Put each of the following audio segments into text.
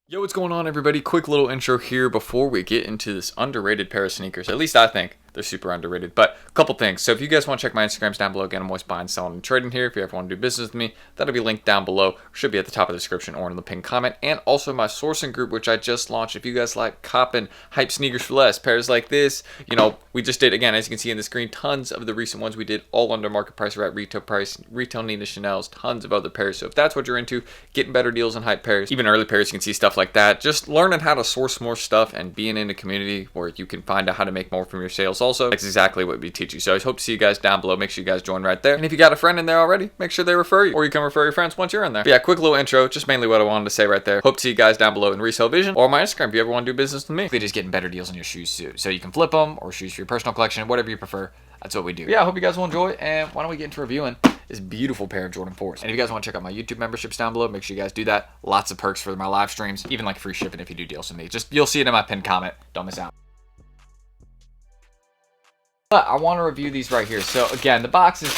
Yo, what's going on, everybody? Quick little intro here before we get into this underrated pair of sneakers. At least I think they're super underrated. But a couple things. So if you guys want to check my Instagrams down below, again, I'm always buying, selling, and trading here. If you ever want to do business with me, that'll be linked down below. Should be at the top of the description or in the pinned comment. And also my sourcing group, which I just launched. If you guys like copping hype sneakers for less, pairs like this, we just did, again, as you can see in the screen, tons of the recent ones we did all under market price or at retail price. Retail Nina Chanel's, tons of other pairs. So if that's what you're into, getting better deals on hype pairs, even early pairs, you can see stuff like that. Just learning how to source more stuff and being in a community where you can find out how to make more from your sales also. That's exactly what we teach you. So I hope to see you guys down below. Make sure you guys join right there. And if you got a friend in there already, make sure they refer you, or you can refer your friends once you're in there. But yeah, quick little intro, just mainly what I wanted to say right there. Hope to see you guys down below in Resale Vision or my Instagram if you ever want to do business with me. They're just getting better deals on your shoes too. So you can flip them or shoes for your personal collection, whatever you prefer. That's what we do. Yeah, I hope you guys will enjoy. And why don't we get into reviewing this beautiful pair of Jordan 4s. And if you guys want to check out my YouTube memberships down below, make sure you guys do that. Lots of perks for my live streams, even like free shipping if you do deals with me. Just, you'll see it in my pinned comment. Don't miss out. But I want to review these right here. So again, the box is,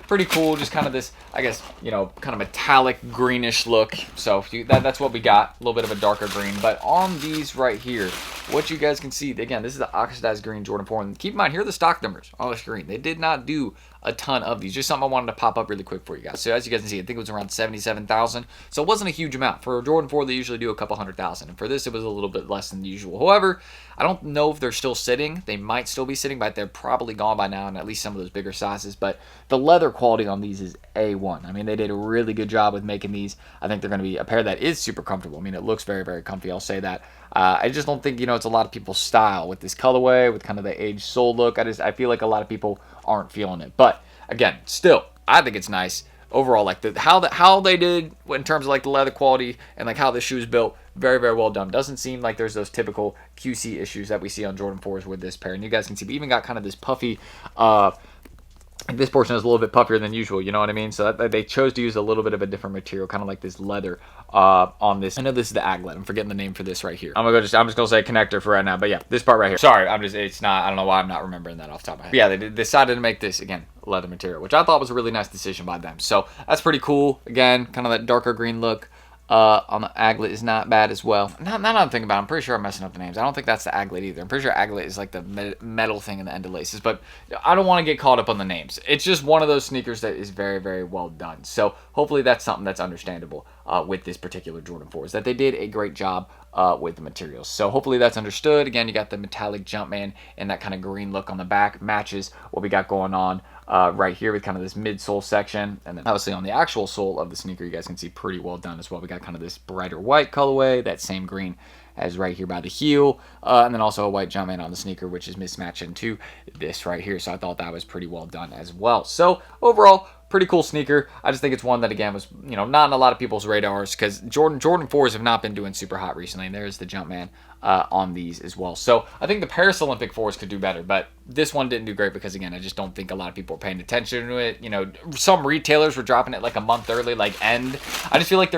pretty cool. Just kind of this, I guess, kind of metallic greenish look. So that's what we got. A little bit of a darker green. But on these right here, what you guys can see, again, this is the oxidized green Jordan 4. And keep in mind, here are the stock numbers on the screen. They did not do a ton of these. Just something I wanted to pop up really quick for you guys. So as you guys can see, I think it was around 77,000. So it wasn't a huge amount. For a Jordan 4, they usually do a couple 100,000. And for this, it was a little bit less than usual. However, I don't know if they're still sitting. They might still be sitting, but they're probably gone by now in at least some of those bigger sizes. But the leather quality on these is A1. I mean, they did a really good job with making these. I think they're going to be a pair that is super comfortable. I mean, it looks very, very comfy. I'll say that. I just don't think, it's a lot of people's style with this colorway, with kind of the aged sole look. I feel like a lot of people aren't feeling it. But again, still, I think it's nice overall. Like how they did in terms of like the leather quality and like how the shoe is built, very, very well done. Doesn't seem like there's those typical QC issues that we see on Jordan 4s with this pair. And you guys can see we even got kind of this puffy. This portion is a little bit puffier than usual, you know what I mean? So they chose to use a little bit of a different material, kind of like this leather on this. I know this is the aglet. I'm forgetting the name for this right here. I'm just gonna say connector for right now, but yeah, this part right here. Sorry, it's not. I don't know why I'm not remembering that off the top of my head. But yeah, they decided to make this again leather material, which I thought was a really nice decision by them. So that's pretty cool. Again, kind of that darker green look. On the aglet is not bad as well. Now that I'm thinking about it, I'm pretty sure I'm messing up the names. I don't think that's the aglet either. I'm pretty sure aglet is like the metal thing in the end of laces, but I don't want to get caught up on the names. It's just one of those sneakers that is very, very well done. So hopefully that's something that's understandable with this particular Jordan 4, is that they did a great job with the materials. So hopefully that's understood. Again, you got the metallic Jumpman and that kind of green look on the back matches what we got going on right here with kind of this midsole section. And then obviously on the actual sole of the sneaker, you guys can see pretty well done as well. We got kind of this brighter white colorway, that same green as right here by the heel, and then also a white Jumpman on the sneaker, which is mismatching to this right here. So I thought that was pretty well done as well. So overall, pretty cool sneaker. I just think it's one that, again, was, not on a lot of people's radars because Jordan 4s have not been doing super hot recently. And there's the Jumpman on these as well. So I think the Paris Olympic 4s could do better, but this one didn't do great because, again, I just don't think a lot of people are paying attention to it. Some retailers were dropping it like a month early, like End. I just feel like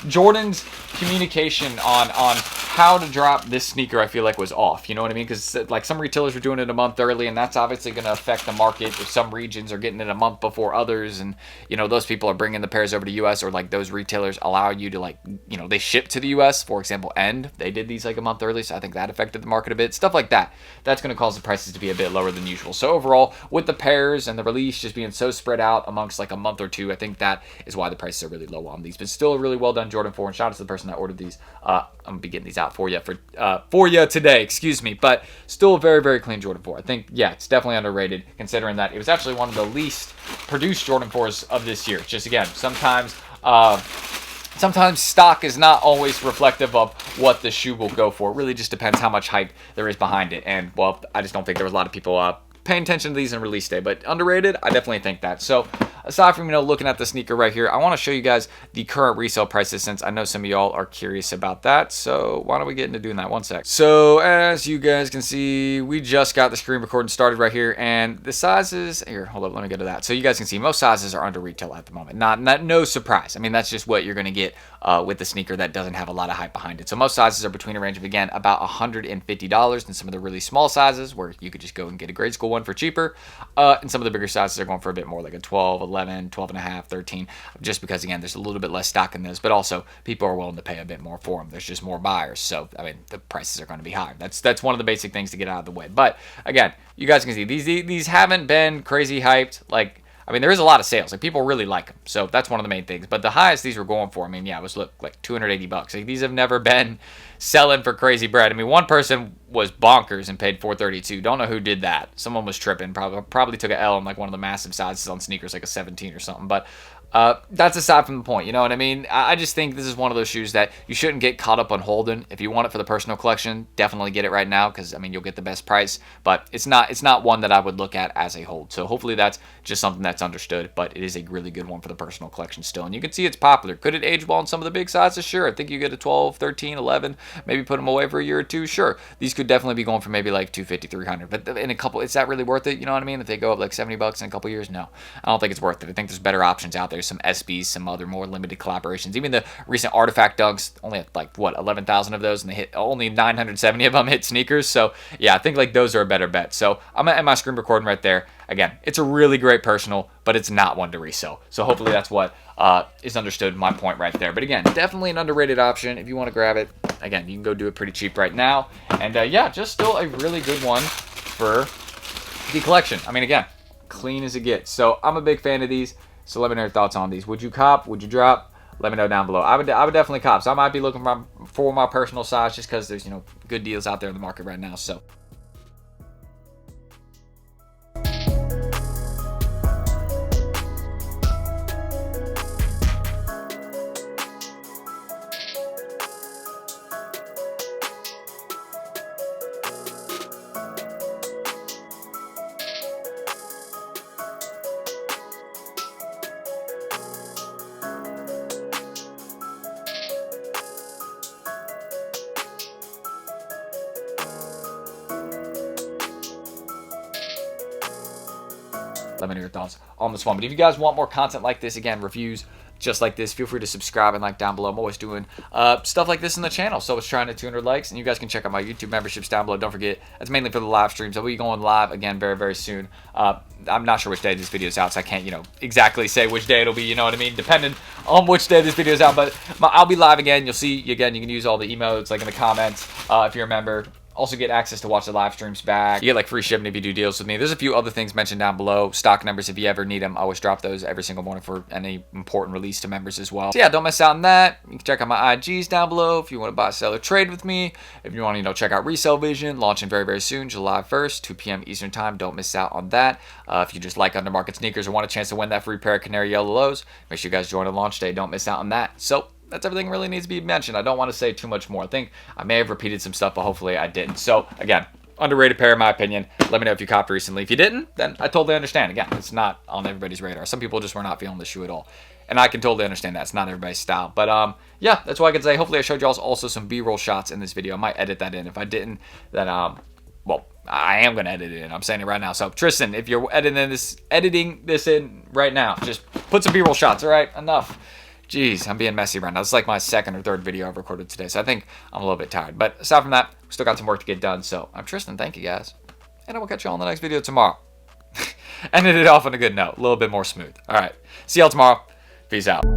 Jordan's communication on how to drop this sneaker, I feel like, was off. You know what I mean? Because like some retailers were doing it a month early, and that's obviously going to affect the market if some regions are getting it a month before others. And, those people are bringing the pairs over to US, or like those retailers allow you to they ship to the US. For example, End, they did these like a month early. So I think that affected the market a bit. Stuff like that. That's going to cause the prices to be a bit lower than usual. So overall, with the pairs and the release just being so spread out amongst like a month or two, I think that is why the prices are really low on these. But still a really well done Jordan 4. And shout out to the person that ordered these. I'm going to be getting these out for you today, excuse me. But still a very, very clean Jordan 4. I think, yeah, it's definitely underrated considering that it was actually one of the least produced Jordan 4s of this year. Just again, sometimes stock is not always reflective of what the shoe will go for. It really just depends how much hype there is behind it. And, well, I just don't think there was a lot of people paying attention to these in release day. But underrated, I definitely think that. So aside from, looking at the sneaker right here, I want to show you guys the current resale prices since I know some of y'all are curious about that. So why don't we get into doing that? One sec. So as you guys can see, we just got the screen recording started right here, and the sizes here, hold up, let me go to that. So you guys can see most sizes are under retail at the moment. No surprise. I mean, that's just what you're going to get with the sneaker that doesn't have a lot of hype behind it. So most sizes are between a range of, again, about $150, and some of the really small sizes where you could just go and get a grade school one for cheaper, and some of the bigger sizes are going for a bit more, like a 12, 11, 11, 12 and a half, 13, just because, again, there's a little bit less stock in those, but also people are willing to pay a bit more for them. There's just more buyers, so, I mean, the prices are going to be higher. That's one of the basic things to get out of the way. But, again, you guys can see, these haven't been crazy hyped. Like, I mean, there is a lot of sales. Like, people really like them. So that's one of the main things. But the highest these were going for, I mean, yeah, it was, look, like $280. Like, these have never been selling for crazy bread. I mean, one person was bonkers and paid $432. Don't know who did that. Someone was tripping. Probably took an L on, like, one of the massive sizes on sneakers, like a 17 or something. But that's aside from the point, you know what I mean? I just think this is one of those shoes that you shouldn't get caught up on holding. If you want it for the personal collection, definitely get it right now because, I mean, you'll get the best price. But it's not one that I would look at as a hold. So hopefully that's just something that's understood. But it is a really good one for the personal collection still. And you can see it's popular. Could it age well in some of the big sizes? Sure. I think you get a 12, 13, 11, maybe put them away for a year or two. Sure. These could definitely be going for maybe like $250, $300. But in a couple, is that really worth it? You know what I mean? If they go up like $70 in a couple years? No. I don't think it's worth it. I think there's better options out there. Some SBs, some other more limited collaborations. Even the recent Artifact Dunks only had like, what, 11,000 of those, and they hit only 970 of them hit sneakers. So yeah, I think like those are a better bet. So I'm gonna end my screen recording right there. Again, it's a really great personal, but it's not one to resell. So hopefully that's what is understood, my point right there. But again, definitely an underrated option. If you want to grab it, again, you can go do it pretty cheap right now. And yeah, just still a really good one for the collection. I mean, again, clean as it gets. So I'm a big fan of these. So let me know your thoughts on these. Would you cop? Would you drop? Let me know down below. I would definitely cop. So I might be looking for my personal size just because there's, you know, good deals out there in the market right now. So let me know your thoughts on this one. But if you guys want more content like this, again, reviews just like this, feel free to subscribe and like down below. I'm always doing stuff like this in the channel. So it's trying to 200 likes, and you guys can check out my YouTube memberships down below. Don't forget, that's mainly for the live streams. I'll be going live again very, very soon. I'm not sure which day this video is out, so I can't, you know, exactly say which day it'll be, you know what I mean, depending on which day this video is out. But I'll be live again. You'll see, again, you can use all the emotes like in the comments if you're a member. Also get access to watch the live streams back. You get like free shipping if you do deals with me. There's a few other things mentioned down below. Stock numbers if you ever need them. I always drop those every single morning for any important release to members as well. So yeah, don't miss out on that. You can check out my IGs down below if you want to buy, sell, or trade with me. If you want to, you know, check out Resale Vision, launching very, very soon, July 1st, 2 p.m. Eastern Time. Don't miss out on that. If you just like undermarket sneakers or want a chance to win that free pair of Canary Yellow Lows, make sure you guys join on launch day. Don't miss out on that. So that's everything really needs to be mentioned. I don't want to say too much more. I think I may have repeated some stuff, but hopefully I didn't. So again, underrated pair in my opinion. Let me know if you copped recently. If you didn't, then I totally understand. Again, it's not on everybody's radar. Some people just were not feeling the shoe at all. And I can totally understand that. It's not everybody's style. But yeah, that's what I can say. Hopefully I showed you all also some B-roll shots in this video. I might edit that in. If I didn't, then well, I am going to edit it in. I'm saying it right now. So Tristan, if you're editing this in right now, just put some B-roll shots. All right, enough. Jeez, I'm being messy right now. This is like my second or third video I've recorded today, so I think I'm a little bit tired. But aside from that, we still got some work to get done. So I'm Tristan. Thank you, guys. And I will catch you all in the next video tomorrow. Ended it off on a good note. A little bit more smooth. All right. See y'all tomorrow. Peace out.